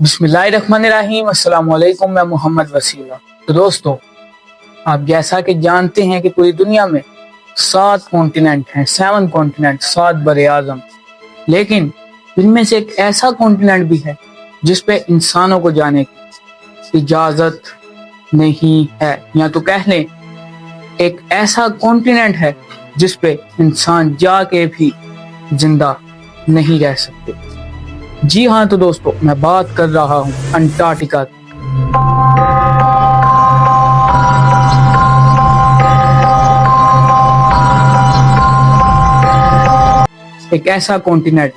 बिस्मिल्लाहिर्रहमानिर्रहीम। अस्सलाम वालेकुम। मैं मोहम्मद वसीला। तो दोस्तों, आप जैसा कि जानते हैं कि पूरी दुनिया में 7 कॉन्टिनेंट हैं, 7 कॉन्टिनेंट, 7 बड़े आज़म। लेकिन इनमें से एक ऐसा कॉन्टिनेंट भी है जिस पे इंसानों को जाने की इजाज़त नहीं है, या तो कह लें एक ऐसा कॉन्टिनेंट है जिस पे इंसान जाके भी जिंदा नहीं रह सकते। जी हाँ, तो दोस्तों, मैं बात कर रहा हूँ अंटार्कटिका की। एक ऐसा कॉन्टिनेंट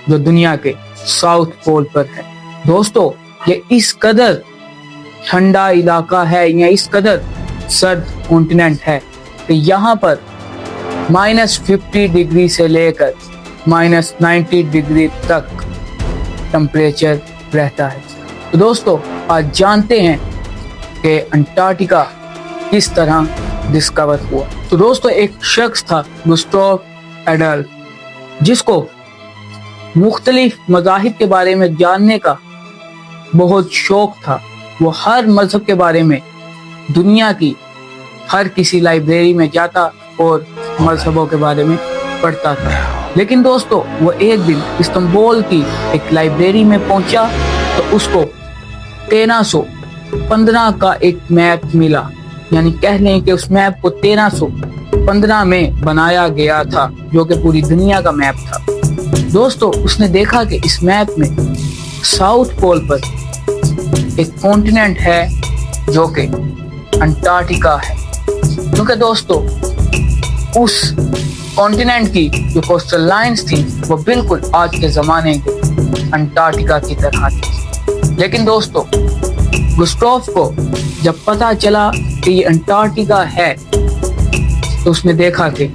जो दुनिया के साउथ पोल पर है। दोस्तों, ये इस कदर ठंडा इलाका है या इस कदर सर्द कॉन्टिनेंट है कि यहाँ पर -50 डिग्री से लेकर -90 डिग्री तक टेम्परेचर रहता है। तो दोस्तों, आज जानते हैं कि अंटार्कटिका किस तरह डिस्कवर हुआ। तो दोस्तों, एक शख्स था गुस्ताव एडॉल्फ, जिसको मुख्तलिफ मज़ाहिब के बारे में जानने का बहुत शौक था। वो हर मज़हब के बारे में दुनिया की हर किसी लाइब्रेरी में जाता और मज़हबों के बारे में पढ़ता था। लेकिन दोस्तों, वो एक दिन इस्तांबुल की एक लाइब्रेरी में पहुंचा तो उसको 1315 का एक मैप मिला, यानी कह लें कि उस मैप को 1315 में बनाया गया था, जो कि पूरी दुनिया का मैप था। दोस्तों, उसने देखा कि इस मैप में साउथ पोल पर एक कॉन्टिनेंट है जो कि अंटार्कटिका है। क्योंकि दोस्तों, उस कॉन्टिनेंट की जो कोस्टल लाइंस थी वो बिल्कुल आज के ज़माने के अंटार्कटिका की तरह थी। लेकिन दोस्तों, गुस्ताव को जब पता चला कि ये अंटार्कटिका है तो उसने देखा कि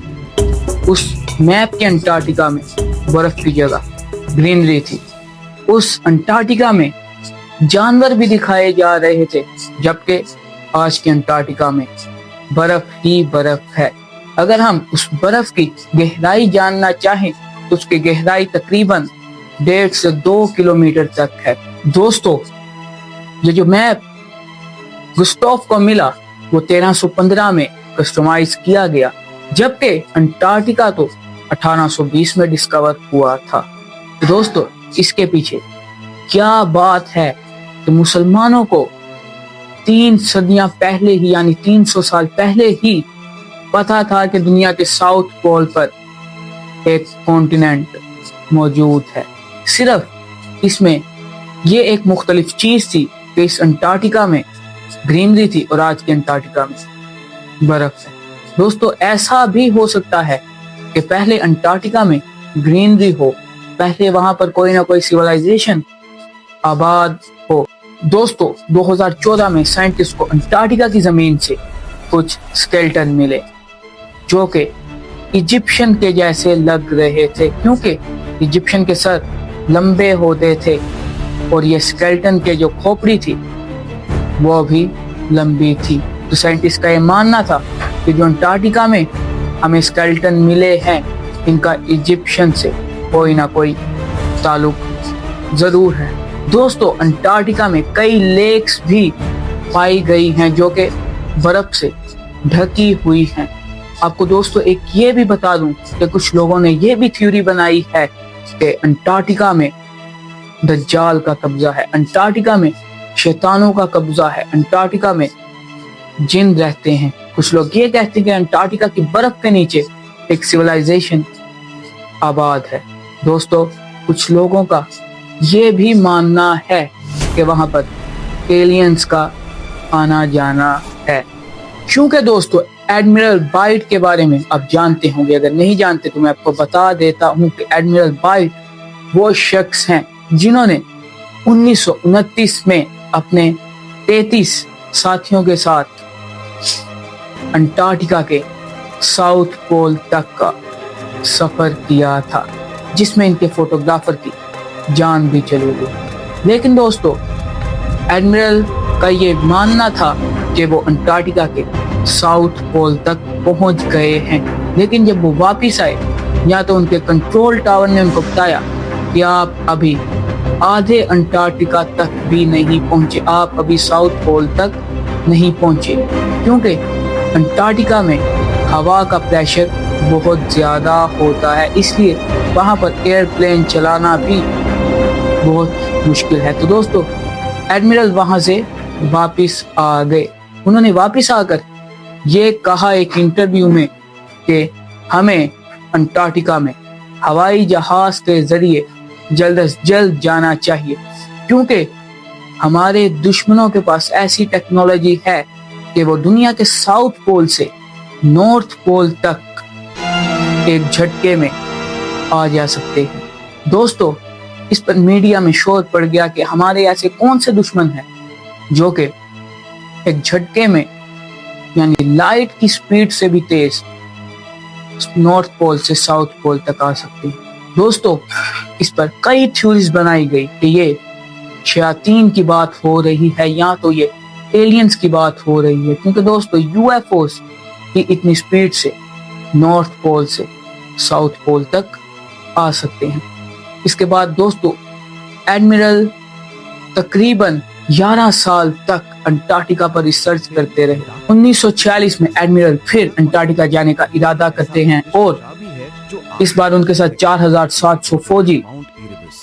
उस मैप के अंटार्कटिका में बर्फ की जगह ग्रीनरी थी। उस अंटार्कटिका में जानवर भी दिखाए जा रहे थे, जबकि आज के अंटार्कटिका में बर्फ ही बर्फ है। अगर हम उस बर्फ की गहराई जानना चाहें तो उसकी गहराई तकरीबन 1.5 से 2 किलोमीटर तक है। दोस्तों, ये जो मैप गुस्ताव को मिला वो 1315 में कस्टमाइज किया गया, जबकि अंटार्कटिका तो 1820 में डिस्कवर हुआ था। तो दोस्तों, इसके पीछे क्या बात है कि मुसलमानों को 3 सदियां पहले ही, यानी 300 साल पहले ही पता था कि दुनिया के साउथ पोल पर एक कॉन्टिनेंट मौजूद है। सिर्फ इसमें ये एक मुख्तलिफ चीज थी कि इस अंटार्कटिका में ग्रीनरी थी और आज के अंटार्कटिका में बर्फ है। दोस्तों, ऐसा भी हो सकता है कि पहले अंटार्कटिका में ग्रीनरी हो, पहले वहां पर कोई ना कोई सिविलाइजेशन आबाद हो। दोस्तों, 2014 में साइंटिस्ट को अंटार्कटिका की जमीन से कुछ स्केलेटन मिले जो कि इजिप्शियन के जैसे लग रहे थे, क्योंकि इजिप्शियन के सर लंबे होते थे और ये स्केलेटन के जो खोपड़ी थी वो भी लंबी थी। तो साइंटिस्ट का ये मानना था कि जो अंटार्कटिका में हमें स्केलेटन मिले हैं इनका इजिप्शियन से कोई ना कोई ताल्लुक जरूर है। दोस्तों, अंटार्कटिका में कई लेक्स भी पाई गई हैं जो कि बर्फ से ढकी हुई हैं। आपको दोस्तों एक ये भी बता दूं कि कुछ लोगों ने ये भी थ्योरी बनाई है कि अंटार्कटिका में दज्जाल का कब्जा है, अंटार्कटिका में शैतानों का कब्जा है, अंटार्कटिका में जिन रहते हैं। कुछ लोग ये कहते हैं कि अंटार्कटिका की बर्फ के नीचे एक सिविलाइजेशन आबाद है। दोस्तों, कुछ लोगों का ये भी मानना है कि वहां पर एलियंस का आना जाना है। क्योंकि दोस्तों, एडमिरल बाइट के बारे में आप जानते होंगे, अगर नहीं जानते तो मैं आपको बता देता हूं कि एडमिरल बाइट वो शख्स हैं जिन्होंने 1929 में अपने 33 साथियों के साथ अंटार्कटिका के साउथ पोल तक का सफर किया था, जिसमें इनके फोटोग्राफर की जान भी चली गई। लेकिन दोस्तों, एडमिरल का ये मानना था कि वो अंटार्कटिका के साउथ पोल तक पहुंच गए हैं, लेकिन जब वो वापस आए या तो उनके कंट्रोल टावर ने उनको बताया कि आप अभी आधे अंटार्कटिका तक भी नहीं पहुंचे, आप अभी साउथ पोल तक नहीं पहुंचे, क्योंकि अंटार्कटिका में हवा का प्रेशर बहुत ज़्यादा होता है, इसलिए वहाँ पर एयरप्लेन चलाना भी बहुत मुश्किल है। तो दोस्तों एडमिरल वहाँ से वापस आ गए। उन्होंने वापस आकर ये कहा एक इंटरव्यू में कि हमें अंटार्कटिका में हवाई जहाज के जरिए जल्द से जल्द जाना चाहिए, क्योंकि हमारे दुश्मनों के पास ऐसी टेक्नोलॉजी है कि वो दुनिया के साउथ पोल से नॉर्थ पोल तक एक झटके में आ जा सकते हैं। दोस्तों इस पर मीडिया में शोर पड़ गया कि हमारे ऐसे कौन से दुश्मन हैं जो कि एक झटके में यानी लाइट की स्पीड से भी तेज नॉर्थ पोल से साउथ पोल तक आ सकते हैं। दोस्तों इस पर कई थ्योरीज बनाई गई कि ये शयातीन की बात हो रही है या तो ये एलियंस की बात हो रही है, क्योंकि दोस्तों यूएफओस की इतनी स्पीड से नॉर्थ पोल से साउथ पोल तक आ सकते हैं। इसके बाद दोस्तों एडमिरल तकरीबन 11 साल तक अंटार्कटिका पर रिसर्च करते रहे। 1946 में एडमिरल फिर अंटार्कटिका जाने का इरादा करते हैं और इस बार उनके साथ 4700 फौजी,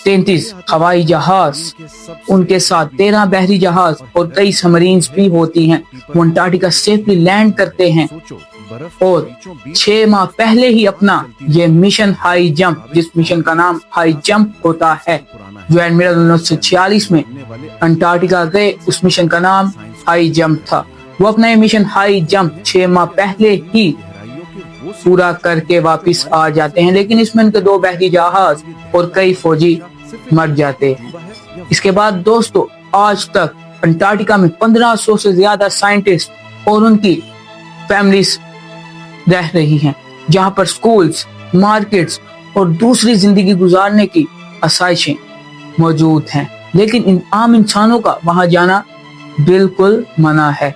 33 हवाई जहाज, उनके साथ 13 बहरी जहाज और कई सबमरीन्स भी होती हैं। वो अंटार्कटिका सेफली लैंड करते हैं और 6 माह पहले ही अपना ये मिशन हाई जंप, जिस मिशन का नाम हाई जंप होता है, जो एडमिरल 1946 में अंटार्कटिका गए, उस मिशन का नाम हाई जंप था। वो अपना ये मिशन हाई जंप 6 माह पहले ही पूरा करके वापस आ जाते हैं, लेकिन इसमें उनके 2 बहरी जहाज और कई फौजी मर जाते हैं। इसके बाद दोस्तों आज तक अंटार्कटिका में 1500 से ज्यादा साइंटिस्ट और उनकी फैमिलीज रह रही हैं, जहां पर स्कूल्स, मार्केट्स और दूसरी जिंदगी गुजारने की आसाइशें मौजूद हैं, लेकिन आम इंसानों का वहां जाना बिल्कुल मना है।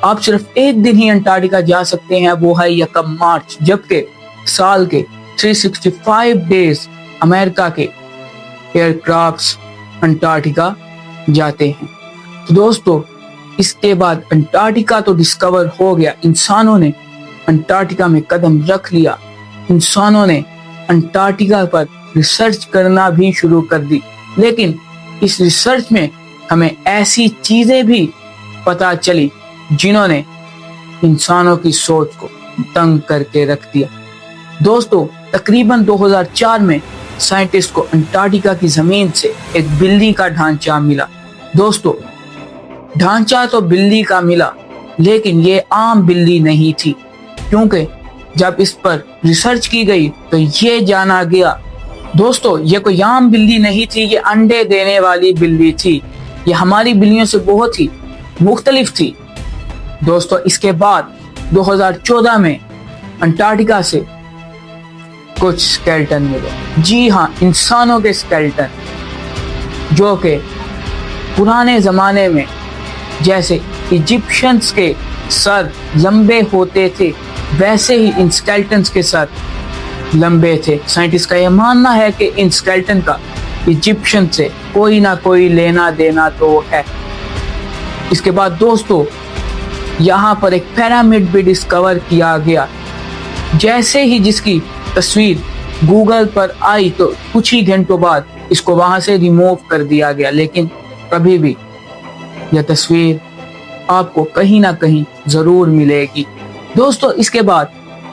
आप सिर्फ एक दिन ही अंटार्कटिका जा सकते हैं, वो है 1 मार्च, जबकि साल के 365 डेज अमेरिका के एयरक्राफ्ट्स अंटार्कटिका जाते हैं। तो दोस्तों इसके बाद अंटार्कटिका तो डिस्कवर हो गया, इंसानों ने अंटार्कटिका में कदम रख लिया, इंसानों ने अंटार्कटिका पर रिसर्च करना भी शुरू कर दी, लेकिन इस रिसर्च में हमें ऐसी चीजें भी पता चली जिन्होंने इंसानों की सोच को तंग करके रख दिया। दोस्तों तकरीबन 2004 में साइंटिस्ट को अंटार्कटिका की जमीन से एक बिल्ली का ढांचा मिला। दोस्तों ढांचा तो बिल्ली का मिला, लेकिन ये आम बिल्ली नहीं थी, क्योंकि जब इस पर रिसर्च की गई तो ये जाना गया दोस्तों ये कोई आम बिल्ली नहीं थी, ये अंडे देने वाली बिल्ली थी। ये हमारी बिल्लियों से बहुत ही मुख्तलिफ थी। दोस्तों इसके बाद 2014 में अंटार्कटिका से कुछ स्केलेटन मिले, जी हाँ इंसानों के स्केलेटन, जो कि पुराने जमाने में जैसे इजिप्शियंस के सर लंबे होते थे वैसे ही इन स्केलेटन्स के सर लंबे थे। साइंटिस्ट का यह मानना है कि इन स्केलेटन का इजिप्शियन से कोई ना कोई लेना देना तो है। इसके बाद दोस्तों यहाँ पर एक पिरामिड भी डिस्कवर किया गया, जैसे ही जिसकी तस्वीर गूगल पर आई तो कुछ ही घंटों बाद इसको वहां से रिमूव कर दिया गया, लेकिन कभी भी यह तस्वीर आपको कहीं ना कहीं जरूर मिलेगी। दोस्तों इसके बाद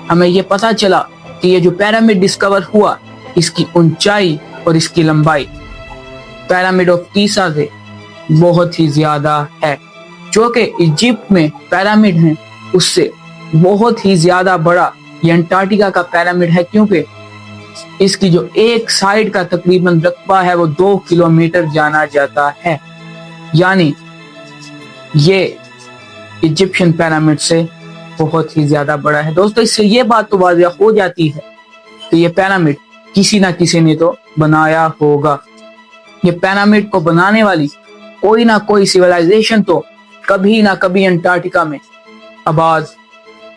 हमें यह पता चला कि ये जो पिरामिड डिस्कवर हुआ इसकी ऊंचाई और इसकी लंबाई पिरामिड ऑफ गीज़ा से बहुत ही ज्यादा है, जो कि इजिप्ट में पिरामिड है उससे बहुत ही ज्यादा बड़ा ये अंटार्कटिका का पिरामिड है, क्योंकि इसकी जो एक साइड का तकरीबन रकबा है वो 2 किलोमीटर जाना जाता है, यानी ये इजिप्शियन पिरामिड से बहुत ही ज्यादा बड़ा है। दोस्तों इससे ये बात तो वाज़ेह हो जाती है कि ये पिरामिड किसी ना किसी ने तो बनाया होगा। ये पिरामिड को बनाने वाली कोई ना कोई सिविलाइजेशन तो कभी ना कभी अंटार्कटिका में आबाद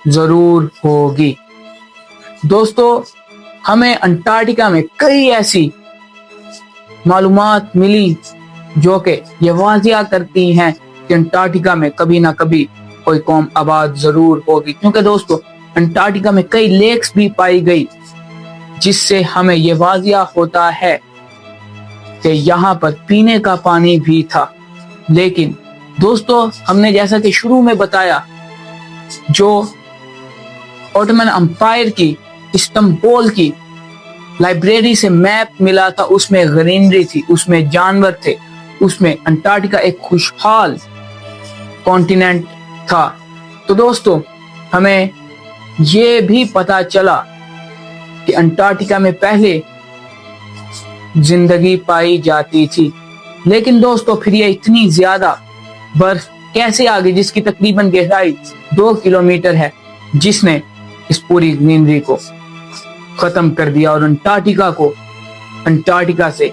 जरूर होगी। दोस्तों हमें अंटार्कटिका में कई ऐसी मालूमात मिली जो कि ये वाजिया करती हैं कि अंटार्कटिका में कभी ना कभी कोई कौम आबाद जरूर होगी, क्योंकि दोस्तों अंटार्कटिका में कई लेक्स भी पाई गई, जिससे हमें ये वाजिया होता है कि यहाँ पर पीने का पानी भी था। लेकिन दोस्तों हमने जैसा कि शुरू में बताया, जो ऑटोमन एम्पायर की इस्तांबुल की लाइब्रेरी से मैप मिला था, उसमें ग्रीनरी थी, उसमें जानवर थे, उसमें अंटार्कटिका एक खुशहाल कॉन्टिनेंट था। तो दोस्तों हमें ये भी पता चला कि अंटार्कटिका में पहले जिंदगी पाई जाती थी। लेकिन दोस्तों फिर ये इतनी ज्यादा बर्फ कैसे आ गई, जिसकी तकरीबन गहराई 2 किलोमीटर है, जिसने इस पूरी ग्रीनरी को खत्म कर दिया और अंटार्कटिका को अंटार्कटिका से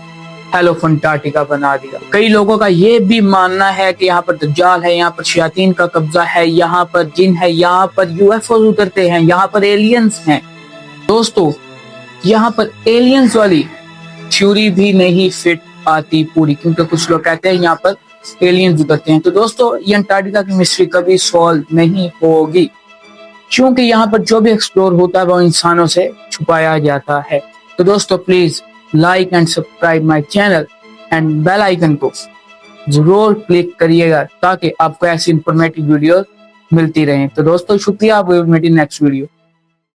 हेलो फंटार्कटिका बना दिया। कई लोगों का ये भी मानना है कि यहाँ पर दज्जाल है, यहाँ पर शयातीन का कब्जा है, यहाँ पर जिन है, यहाँ पर यूएफओ उतरते हैं, यहाँ पर एलियंस हैं। दोस्तों यहाँ पर एलियंस वाली थ्योरी भी नहीं फिट आती पूरी, क्योंकि कुछ लोग कहते हैं यहाँ पर एलियंस उतरते हैं। तो दोस्तों ये अंटार्कटिका की मिस्ट्री कभी सॉल्व नहीं होगी, क्योंकि यहाँ पर जो भी एक्सप्लोर होता है वो इंसानों से छुपाया जाता है। तो दोस्तों please like and subscribe my channel and bell icon को जरूर क्लिक करिएगा, ताकि आपको ऐसी इंफॉर्मेटिव वीडियो मिलती रहे। तो दोस्तों शुक्रिया, आप नेक्स्ट वीडियो।